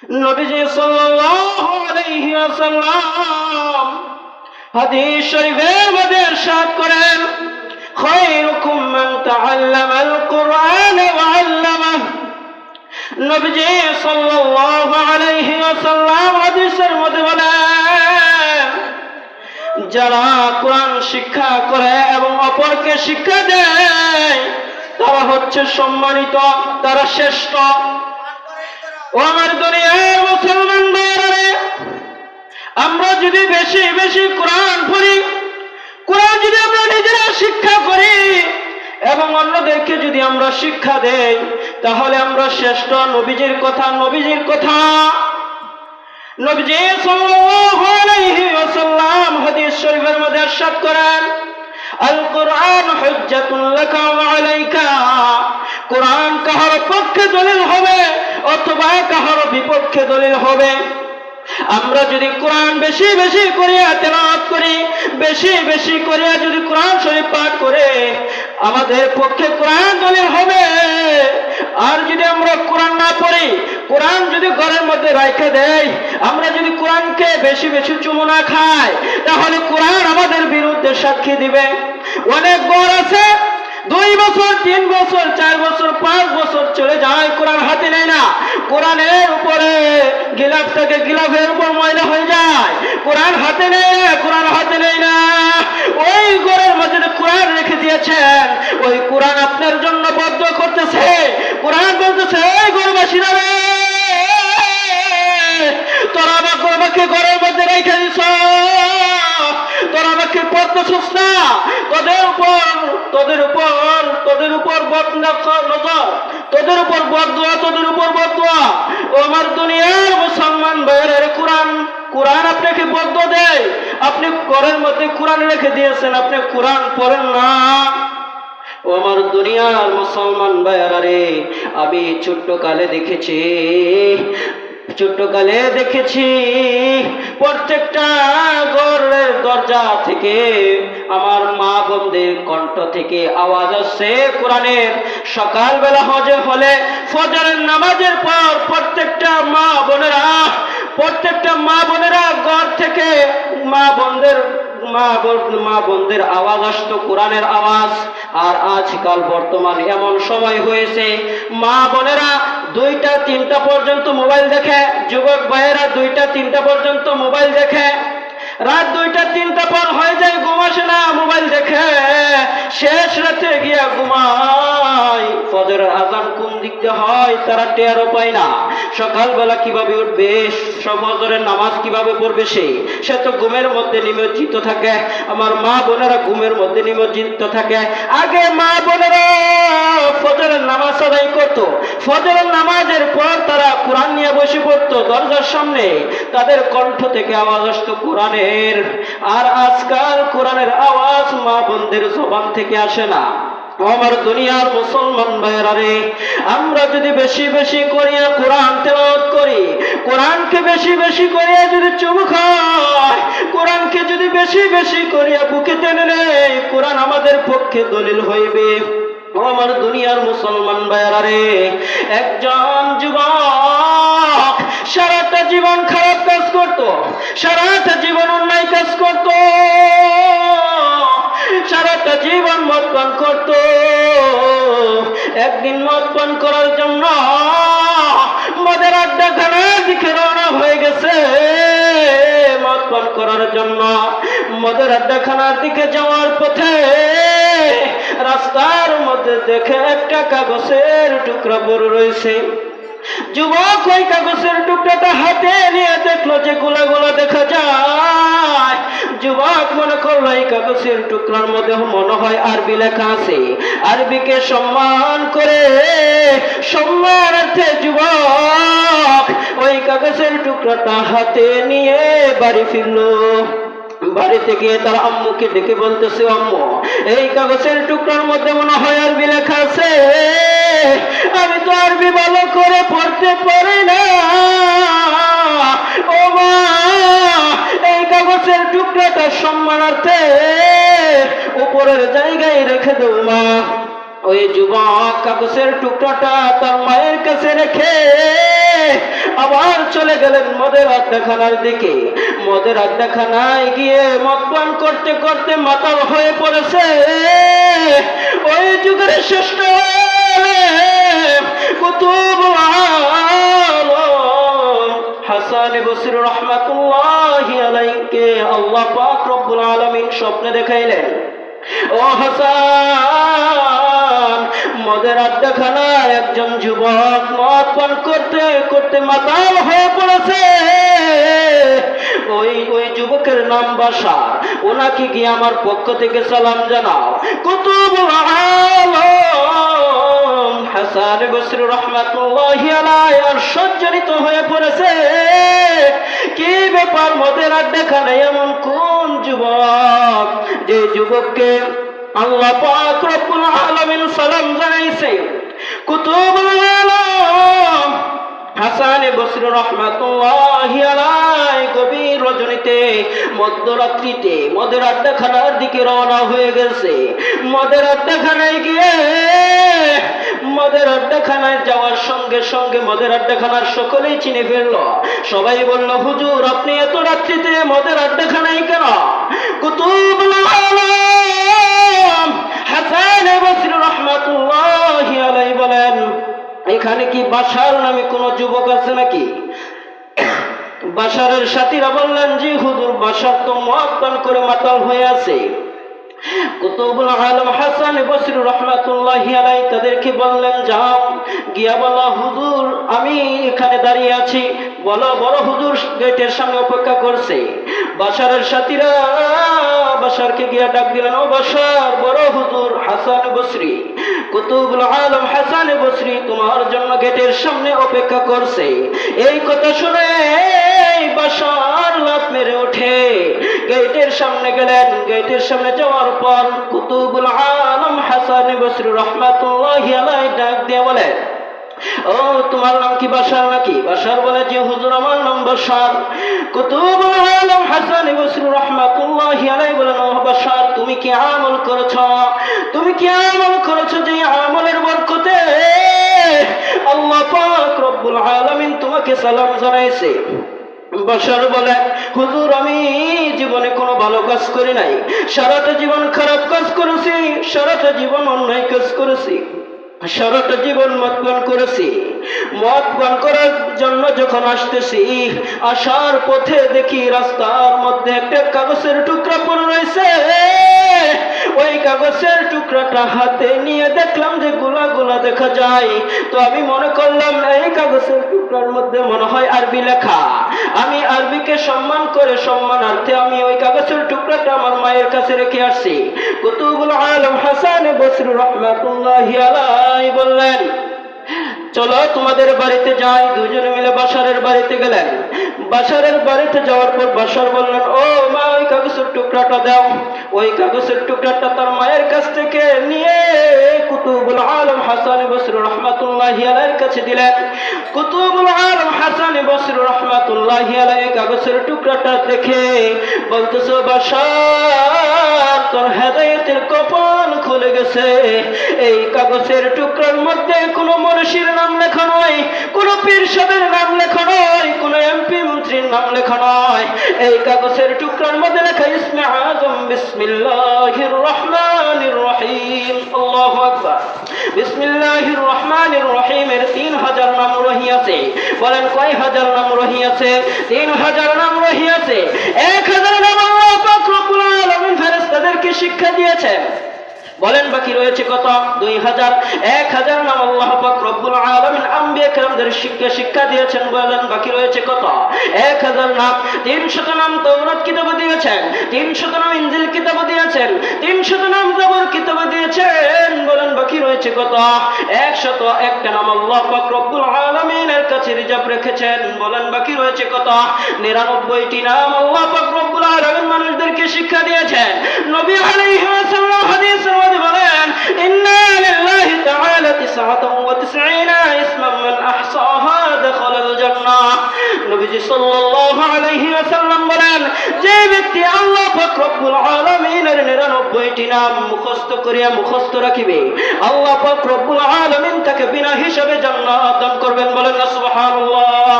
নবীজি সাল্লাল্লাহু আলাইহি ওয়াসাল্লাম হাদিস শরীফের মধ্যে ইরশাদ করেন, খায়রুকুম মান তাআল্লামাল কুরআন ওয়া আল্লামাহু। নবীজি সাল্লাল্লাহু আলাইহি ওয়াসাল্লাম হাদিসের মধ্যে বলেন, যারা কোরআন শিক্ষা করে এবং অপরকে শিক্ষা দেয় তারা হচ্ছে সম্মানিত, তারা শ্রেষ্ঠ। ও আমার দুনিয়ার মুসলমান ভাইরা, আমরা যদি বেশি বেশি কোরআন পড়ি, কোরআন যদি আমরা নিজেরা শিক্ষা করি এবং অন্যদেরকে যদি আমরা শিক্ষা দেই, তাহলে আমরা শ্রেষ্ঠ। নবীজির কথা নবীজি সাল্লাল্লাহু আলাইহি ওয়াসাল্লাম হাদিস শরীফের মধ্যে ইরশাদ করেন, আল কোরআন হুজ্জাতুন লাকা ওয়া আলাইকা। কোরআন কাহার পক্ষে দলিল হবে অথবা কাহার বিপক্ষে দলিল হবে। আমরা যদি কোরআন বেশি বেশি করিয়া তেলাওয়াত করি, বেশি বেশি করিয়া যদি কোরআন শরীফ পাঠ করে, আমাদের পক্ষে কোরআন দলিল হবে। আর যদি আমরা কোরআন না পড়ি, কোরআন যদি ঘরের মধ্যে রাখে দেই, আমরা যদি কোরআনকে বেশি বেশি চুমু না খাই, তাহলে কোরআন আমাদের বিরুদ্ধে সাক্ষী দিবে। অনেক ঘর আছে 2 বছর 3 বছর 4 বছর 5 বছর চলে যায়, কোরআন হাতে নেয় না। কোরআনের উপরে গিলাফ থাকে, গিলাফের উপর ময়লা হয়ে যায়, কোরআন হাতে নেয় না। ওই ঘরের মধ্যে কোরআন রেখে দিয়েছেন, ওই কোরআন আপনার জন্য বদ্ধ করতেছে। কোরআন বলতেছে, এই ঘরবাসীরা রে, তোরা আমাকে ঘরের মধ্যে রেখে দিছ, তোরা আমাকে পড়তেছিস না, তোদের উপর নজর, তোদের উপর বদদুয়া। ও আমার দুনিয়ার মুসলমান ভাইয়ের, কোরআন আপনাকে বদদুয়া দেয়। আপনি ঘরের মধ্যে কোরআন রেখে দিয়েছেন, আপনি কোরআন পড়েন না। ও আমার দুনিয়ার মুসলমান ভাইয়েরা রে, আমি ছোট্টকালে দেখেছি প্রত্যেকটা ঘরের দরজা থেকে আমার মা বোনদের কণ্ঠ থেকে আওয়াজ আসছে কোরআনের। সকালবেলা হলে ফজরের নামাজের পর প্রত্যেকটা মা বোনেরা ঘর থেকে মা বোনদের আওয়াজ আসতো, কোরআনের আওয়াজ। আর আজকাল বর্তমান এমন সময় হয়েছে, মা বোনেরা 2টা 3টা পর্যন্ত মোবাইল দেখে, যুবক ভাইয়েরা 2টা 3টা পর্যন্ত মোবাইল দেখে, রাত 2টা 3টা পর হয়ে যায়, ঘুম আসে না, মোবাইল দেখে, শেষ রাতে গিয়া ঘুমায়। ফজরের আজান কোন দিক দিয়ে হয় তারা টেরও পায় না। সকালবেলা কিভাবে উঠবে, ফজরের নামাজ কিভাবে পড়বে, সে তো ঘুমের মধ্যে নিমজ্জিত থাকে। আমার মা বোনেরা ঘুমের মধ্যে নিমজ্জিত থাকে। আগে মা বোনেরা ফজরের নামাজ আদায় করতো, ফজরের নামাজের পর তারা কোরআন নিয়ে বসে পড়তো দরজার সামনে, তাদের কণ্ঠ থেকে আওয়াজ আসতো কোরআনের। আর আজকাল কোরআনের আওয়াজ মা বোনদের জবান থেকে আসে না। আমার দুনিয়ার মুসলমান ভাইয়েরা রে, আমরা যদি বেশি বেশি করিয়া কোরআন তেলাওয়াত করি, কোরআনকে বেশি বেশি করিয়া যদি চুমু খাই, কোরআনকে যদি বেশি বেশি করিয়া বুকে টেনে নেই, কোরআন আমাদের পক্ষে দলিল হইবে। আমার দুনিয়ার মুসলমান ভাইয়েরা রে, একজন যুবক সারাটা জীবন খারাপ কাজ করত, সারাটা জীবন অন্যায় কাজ করত, সারাটা জীবন মদ পান করত। একদিন মদ পান করার জন্য মদের আড্ডাখানার দিকে রওনা হয়ে গেছে। মদ পান করার জন্য মদের আড্ডাখানার দিকে যাওয়ার পথে রাস্তার মধ্যে দেখে একটা কাগজের টুকরা পড়ে রয়েছে। যুবক ওই কাগজের টুকরাটা হাতে নিয়ে দেখলো যে গোলা গোলা দেখা যায়। যুবক মনে করলো এই কাগজের টুকরার মধ্যে মনে হয় আরবি লেখা আছে। আরবিকে সম্মান করে সম্মানার্থে যুবক ওই কাগজের টুকরাটা হাতে নিয়ে বাড়ি ফিরলো। বাড়িতে গিয়ে তার আম্মুকে ডেকে বলতেছে, আম্মু, এই কাগজের টুকরার মধ্যে মনে হয় আরবি লেখা আছে, আমি তো আরবি ভালো করে পড়তে পারি না। ও মা, এই কাগজের টুকরাটা সম্মানার্থে উপরের জায়গায় রেখে দেও মা। ওই যুবক কাগজের টুকরাটা তার মায়ের কাছে রেখে আবার চলে গেলেন মদের আড্ডাখানার দিকে। মদের আড্ডাখানায় গিয়ে মদ পান করতে করতে মাতাল হয়ে পড়েছে। ওই যুগের শ্রেষ্ঠ কুতুবুল আলম হাসান বসরি রাহমাতুল্লাহি আলাইহিকে আল্লাহ পাক রব্বুল আলামিন স্বপ্নে দেখাইলেন, ও হাসান, মদের আড্ডাখানায় একজন যুবক মদ পান করতে করতে মাতাল হয়ে পড়েছে। ওই যুবকের নাম বাশার, ওনাকে গিয়ে আমার পক্ষ থেকে সালাম জানাও। কুতুবুল আলম হাসান বসরি রাহমাতুল্লাহি আলাইহি আশ্চর্যজনিত হয়ে পড়েছে। কি ব্যাপার, মদের আড্ডাখানায় এমন কোন যুবক যে যুবককে আল্লাহ পাক রব্বুল আলামিন সালাম জানাইছে? কুতুবুল আলম হাসান বসরি রাহমাতুল্লাহি আলাইহি গভীর রজনীতে মধ্যরাত্রিতে মদের আড্ডাখানার দিকে রওনা হয়ে গেছে। মদের আড্ডাখানায় গিয়ে মদের আড্ডাখানায় যাওয়ার সঙ্গে সঙ্গে মদের আড্ডাখানার সকলেই চিনে ফেলল। সবাই বলল, হুজুর আপনি এত রাত্রিতে মদের আড্ডাখানায় কেন? কুতুবুল আলম হাসান বসরি রাহমাতুল্লাহি আলাইহি বলেন, এখানে কি বাশার নামে কোন যুবক আছে নাকি? বাশারের সাথীরা বললেন, জি হুজুর, বাশার তো মদ পান করে মাতাল হয়ে আছে। কুতুবুল আলম হাসান বসরি রাহমাতুল্লাহি আলাইহি তাদেরকে বললেন, যাও গিয়া বলো, হুজুর আমি এখানে দাঁড়িয়ে আছি। বলো, বড় হুজুর গেটের সামনে অপেক্ষা করছে। বাশারের সাথীরা বাশারকে গিয়া ডাক দিলেন, ও বাশার, বড় হুজুর হাসান বসরি, কুতুবুল আলম হাসান বসরি তোমার জন্য গেটের সামনে অপেক্ষা করছে। এই কথা শুনে বাশার লাফ মেরে ওঠে গেটের সামনে গেলেন। গেটের সামনে যাওয়ার পর কুতুবুল আলম হাসান বসরি রাহমাতুল্লাহি আলাইহি ডাক দিয়ে বলে, ও তোমার নাম কি বাশার নাকি? বাশার বলে, যে হুজুর আমার নাম বাশার। কুতুবুল আলম হাসান বসরি রাহমাতুল্লাহি আলাইহি বলেন, ও বাশার, তুমি কি আমল করেছো? তুমি কি আমল করেছো যে আমলের বরকতে আল্লাহ পাক রব্বুল আলামিন তোমাকে সালাম জানাইছে? বাশার বলে, হুজুর আমি জীবনে কোনো ভালো কাজ করি নাই, সারাটা জীবন খারাপ কাজ করেছি, সারাটা জীবন অন্যায় কাজ করেছি, সারাটা জীবন মদ পান করেছি। মদ পান করার জন্য যখন আসতেছি, আসার পথে দেখি রাস্তার মধ্যে একটা কাগজের টুকরা পড়ে রয়েছে। ওই কাগজের টুকরাটা হাতে নিয়ে দেখলাম যে গোলা গোলা দেখা যায়। তো আমি মনে করলাম এই কাগজের টুকরার মধ্যে মনে হয় আরবি লেখা। আমি আরবিকে সম্মান করে সম্মানার্থে আমি ওই কাগজের টুকরাটা আমার মায়ের কাছে রেখে আসছি। কুতুবুল আলম হাসান বসরি রাহমাতুল্লাহি আলাইহি বললেন, চলো তোমাদের বাড়িতে যাই। দুজনে মিলে বাশারের বাড়িতে গেলেন। বাশারের বাড়িতে যাওয়ার পর বাশার বললেন, ও মা, ওই কাগজের টুকরাটা দাও। ওই কাগজের টুকরাটা তার মায়ের কাছ থেকে নিয়ে কুতুবুল আলম হাসান বসরি রাহমাতুল্লাহি আলাইহির কাছে দিলেন। কুতুবুল আলম হাসান বসরি রাহমাতুল্লাহি আলাইহি কাগজের টুকরাটা দেখে বলতেছে, বাশার, তোর হেদায়েতের কপাল খুলে গেছে। এই কাগজের টুকরার মধ্যে কোনো মনীষীর নাম লেখা নয়, কোনো পীর সাহেবের নাম লেখা নয়, কোনো এমপি মন্ত্রীর নাম লেখা নয়। এই কাগজের টুকরার মধ্যে লেখা ইসমে আজম বিসমিল্লাহির রহমানির রহিম। আল্লাহু আকবার। বিসমিল্লাহির রহমানির রহিমের 3000 নাম রহিয়াছে। বলেন কয় হাজার নাম রহিয়াছে? 3000 নাম রহিয়াছে। 1000 নাম আল্লাহ পাক রব্বুল আলামিন ফেরেশতাদেরকে শিক্ষা দিয়েছেন। বলেন বাকি রয়েছে কত? 2000। 1000 নাম আল্লাহ পাক রব্বুল আলামিন আম্বিয়া কেরামদের শিক্ষা দিয়েছেন। বলেন বাকি রয়েছে কত? 1000 নাম। 300 নাম তাওরাত কিতাবে দিয়েছেন, 300 নাম ইনজিল কিতাবে দিয়েছেন, 300 নাম জাবর কিতাবে দিয়েছেন। বলেন বাকি রয়েছে কত? 101টা নাম আল্লাহ পাক রব্বুল আলামিনের কাছে রিজার্ভ রেখেছেন। বলেন বাকি রয়েছে কত? 99টি নাম আল্লাহ পাক রব্বুল আলামিন মানুষদেরকে শিক্ষা দিয়েছেন। নবী আলাইহিস সালাম হাদিসের বলেন, ইন্না লিল্লাহি তাআলা 99 ইসমান মান আহসাহা দাখালাল জান্নাহ। নবীজি সাল্লাল্লাহু আলাইহি ওয়াসাল্লাম বলেন, যে ব্যক্তি আল্লাহ পাক রব্বুল আলামিনের 99টি নাম মুখস্থ রাখিবে, আল্লাহ পাক রব্বুল আলামিন তাকে বিনা হিসাবে জান্নাত দান করবেন। বলেন না সুবহানাল্লাহ।